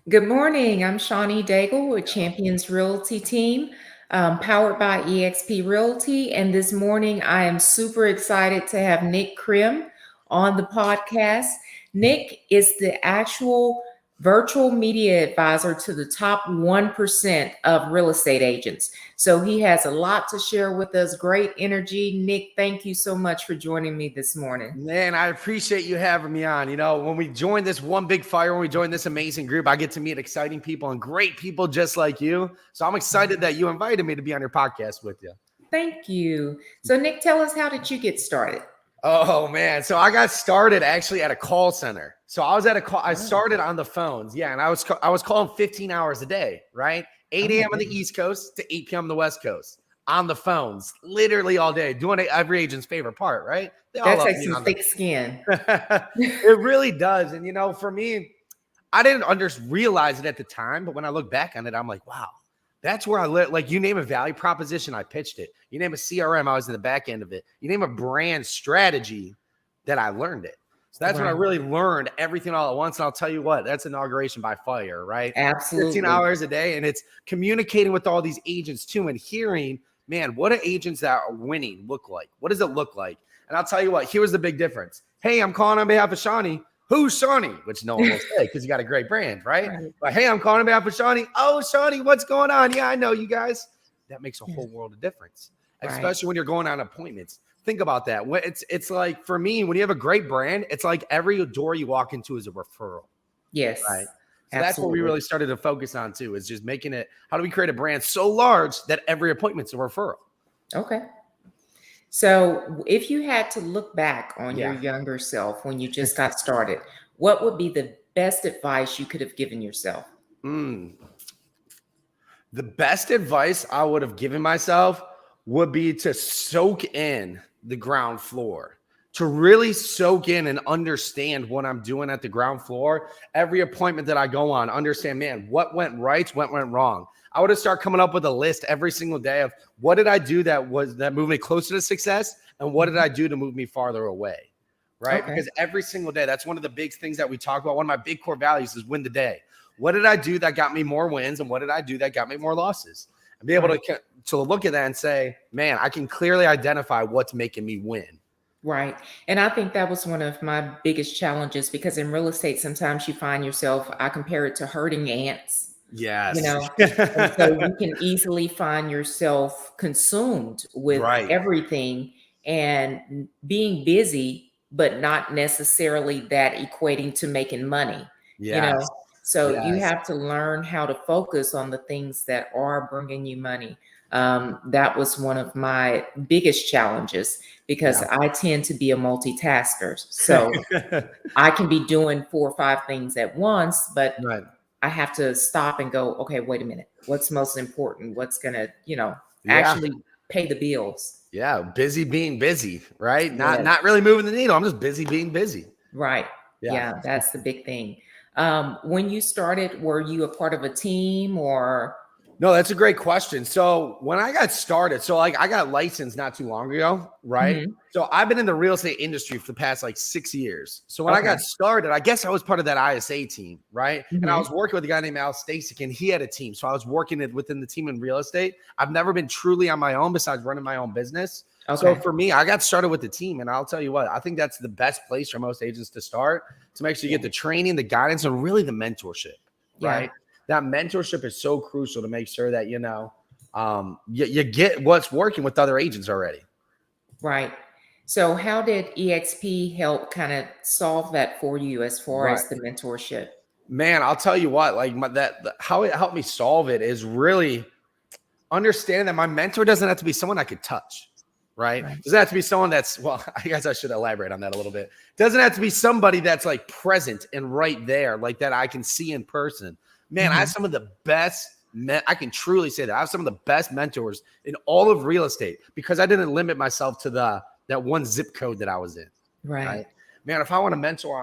Good morning. I'm Shawnee Daigle with Champions Realty Team, powered by eXp Realty. And this morning, I am super excited to have Nick Krem on the podcast. Nick is the actual virtual media advisor to the top 1% of real estate agents. So he has a lot to share with us. Great energy. Nick, thank you so much for joining me this morning. Man, I appreciate you having me on. When we join this one big fire, when we join this amazing group, I get to meet exciting people and great people just like you. So I'm excited that you invited me to be on your podcast with you. Thank you. So Nick, tell us, how did you get started? Oh man. So I got started actually at a call center. So I was at a call. I started on the phones. Yeah. And I was calling 15 hours a day, right? 8 a.m. on the East Coast to 8 p.m. on the West Coast on the phones, literally all day, doing every agent's favorite part, right? They all That's like some thick skin. It really does. And for me, I didn't realize it at the time, but when I look back on it, I'm like, wow, that's where I live. Like, you name a value proposition, I pitched it. You name a CRM, I was in the back end of it. You name a brand strategy, that I learned it. So that's when I really learned everything all at once. And I'll tell you what, that's inauguration by fire, right? Absolutely. 15 hours a day. And it's communicating with all these agents too, and hearing, man, what do agents that are winning look like? What does it look like? And I'll tell you what, here was the big difference. Hey, I'm calling on behalf of Shawnee. Who's Shawnee? Which no one will say because you got a great brand, right? But hey, I'm calling on behalf of Shawnee. Oh, Shawnee, what's going on? Yeah, I know you guys. That makes a whole world of difference, especially when you're going on appointments. Think about that. It's like, for me, when you have a great brand, it's like every door you walk into is a referral. Yes. Right. So that's what we really started to focus on too, is just making it, how do we create a brand so large that every appointment's a referral? Okay. So if you had to look back on your younger self when you just got started, what would be the best advice you could have given yourself? The best advice I would have given myself would be to soak in the ground floor, to really soak in and understand what I'm doing at the ground floor. Every appointment that I go on, understand, man, what went right, what went wrong. I would have started coming up with a list every single day of what did I do that moved me closer to success, and what did I do to move me farther away, right? Because every single day, that's one of the big things that we talk about. One of my big core values is win the day. What did I do that got me more wins, and what did I do that got me more losses? And be able to look at that and say, man, I can clearly identify what's making me win. Right. And I think that was one of my biggest challenges, because in real estate, sometimes you find yourself, I compare it to herding ants. Yes. And so you can easily find yourself consumed with everything and being busy, but not necessarily that equating to making money. So you have to learn how to focus on the things that are bringing you money. That was one of my biggest challenges, because I tend to be a multitasker. So I can be doing 4 or 5 things at once, but I have to stop and go, okay, wait a minute. What's most important? What's going to, actually pay the bills? Yeah. Busy being busy, right? Not really moving the needle. I'm just busy being busy. Right. Yeah. That's the big thing. When you started, were you a part of a team or? No, that's a great question. So when I got started, I got licensed not too long ago, right? So I've been in the real estate industry for the past 6 years. So when I got started, I guess I was part of that ISA team, right? And I was working with a guy named Al Stasic, and he had a team. So I was working within the team in real estate. I've never been truly on my own besides running my own business. So for me, I got started with the team, and I'll tell you what, I think that's the best place for most agents to start, to make sure you get the training, the guidance, and really the mentorship, right? That mentorship is so crucial to make sure that, you get what's working with other agents already. Right. So how did eXp help kind of solve that for you as far as the mentorship? Man, I'll tell you what, how it helped me solve it is really understanding that my mentor doesn't have to be someone I could touch, right? Doesn't have to be someone that's, well, I guess I should elaborate on that a little bit. Doesn't have to be somebody that's present and right there, that I can see in person. Man, I have some of the best, I can truly say that I have some of the best mentors in all of real estate, because I didn't limit myself to that one zip code that I was in. Right. Man, if I want to mentor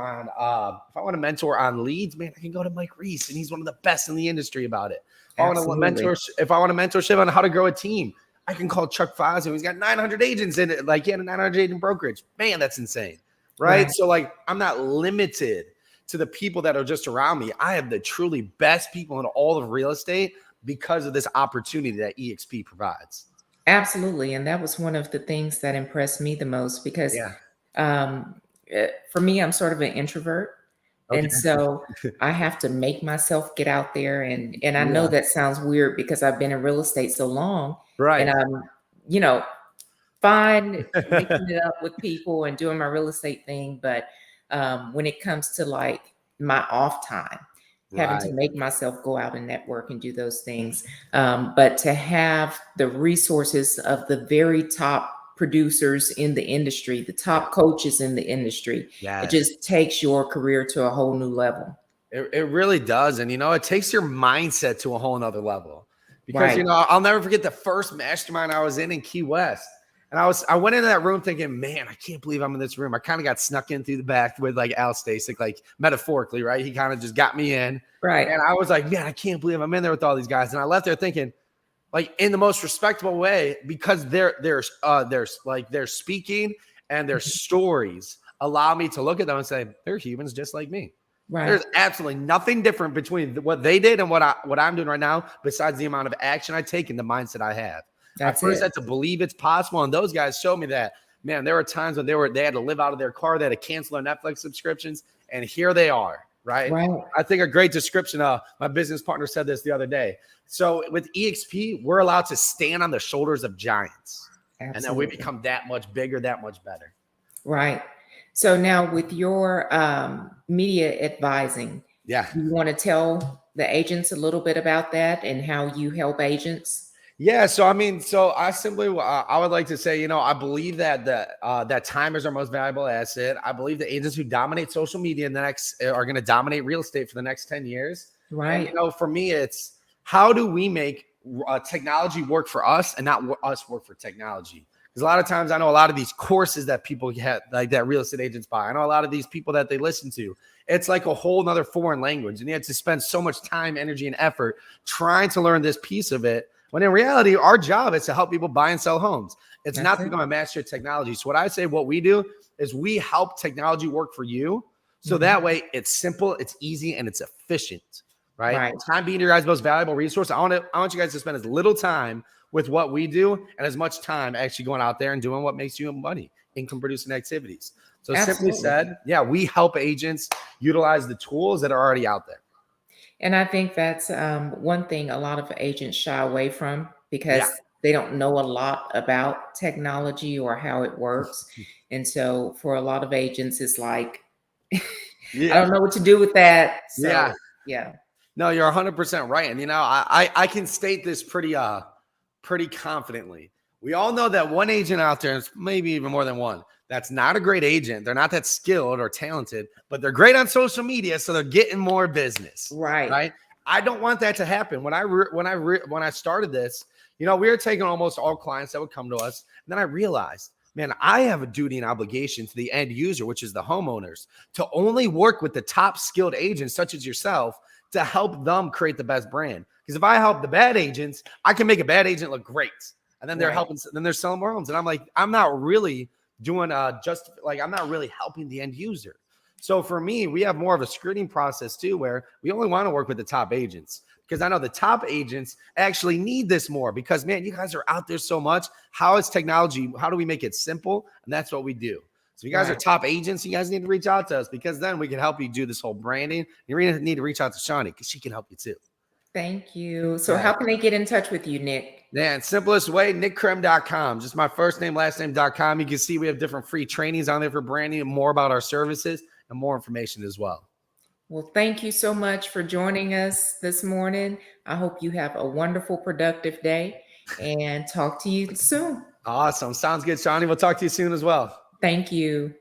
on leads, man, I can go to Mike Reese, and he's one of the best in the industry about it. If I want a mentorship on how to grow a team, I can call Chuck Fazio. He's got 900 agents in it. He had a 900 agent brokerage. Man, that's insane. Right. So I'm not limited to the people that are just around me. I have the truly best people in all of real estate because of this opportunity that EXP provides. Absolutely. And that was one of the things that impressed me the most because for me, I'm sort of an introvert. Okay. And so I have to make myself get out there. And I know that sounds weird because I've been in real estate so long. Right. And I'm, fine mixing it up with people and doing my real estate thing. But when it comes to like my off time, having to make myself go out and network and do those things. But to have the resources of the very top producers in the industry, the top coaches in the industry, it just takes your career to a whole new level. It really does. And, it takes your mindset to a whole nother level because, I'll never forget the first mastermind I was in Key West. And I went into that room thinking, man, I can't believe I'm in this room. I kind of got snuck in through the back with like Al Stasic, like metaphorically, right? He kind of just got me in. Right. And I was like, man, I can't believe I'm in there with all these guys. And I left there thinking, like, in the most respectable way, because they're speaking and their stories allow me to look at them and say, they're humans just like me. Right. There's absolutely nothing different between what they did and what I'm doing right now, besides the amount of action I take and the mindset I have. I first had to believe it's possible, and those guys showed me that. Man, there were times when they had to live out of their car, they had to cancel their Netflix subscriptions, and here they are, right? I think a great description of my business partner said this the other day. So with EXP, we're allowed to stand on the shoulders of giants, and then we become that much bigger, that much better. Right. So now with your media advising, you want to tell the agents a little bit about that and how you help agents? Yeah. So, I simply, I would like to say, I believe that that time is our most valuable asset. I believe the agents who dominate social media are going to dominate real estate for the next 10 years. Right. And, for me, it's how do we make technology work for us and not us work for technology? Because a lot of times I know a lot of these courses that people get, like that real estate agents buy. I know a lot of these people that they listen to. It's like a whole nother foreign language. And you have to spend so much time, energy, and effort trying to learn this piece of it. When in reality, our job is to help people buy and sell homes. It's not to become a master of technology. So what I say, what we do is we help technology work for you. So that way it's simple, it's easy, and it's efficient, right? Time being your guys' most valuable resource. I want you guys to spend as little time with what we do and as much time actually going out there and doing what makes you money, income producing activities. So simply said, we help agents utilize the tools that are already out there. And I think that's one thing a lot of agents shy away from because they don't know a lot about technology or how it works. And so for a lot of agents, it's like, I don't know what to do with that. So, No, you're 100% right. And, I can state this pretty confidently. We all know that one agent out there, maybe even more than one, that's not a great agent. They're not that skilled or talented, but they're great on social media, so they're getting more business. Right. I don't want that to happen. When I started this, we were taking almost all clients that would come to us, and then I realized, man, I have a duty and obligation to the end user, which is the homeowners, to only work with the top skilled agents, such as yourself, to help them create the best brand. Because if I help the bad agents, I can make a bad agent look great, and then they're selling more homes, and I'm like, I'm not really doing I'm not really helping the end user. So for me, we have more of a screening process too, where we only want to work with the top agents, because I know the top agents actually need this more because, man, you guys are out there so much. How is technology? How do we make it simple? And that's what we do. So if you guys are top agents, you guys need to reach out to us, because then we can help you do this whole branding. You really need to reach out to Shawnee because she can help you too. Thank you. So how can they get in touch with you, Nick? Man, simplest way, nickkrem.com. Just my first name, last name.com. You can see we have different free trainings on there for branding and more about our services and more information as well. Well, thank you so much for joining us this morning. I hope you have a wonderful, productive day, and talk to you soon. Awesome. Sounds good, Shawnee. We'll talk to you soon as well. Thank you.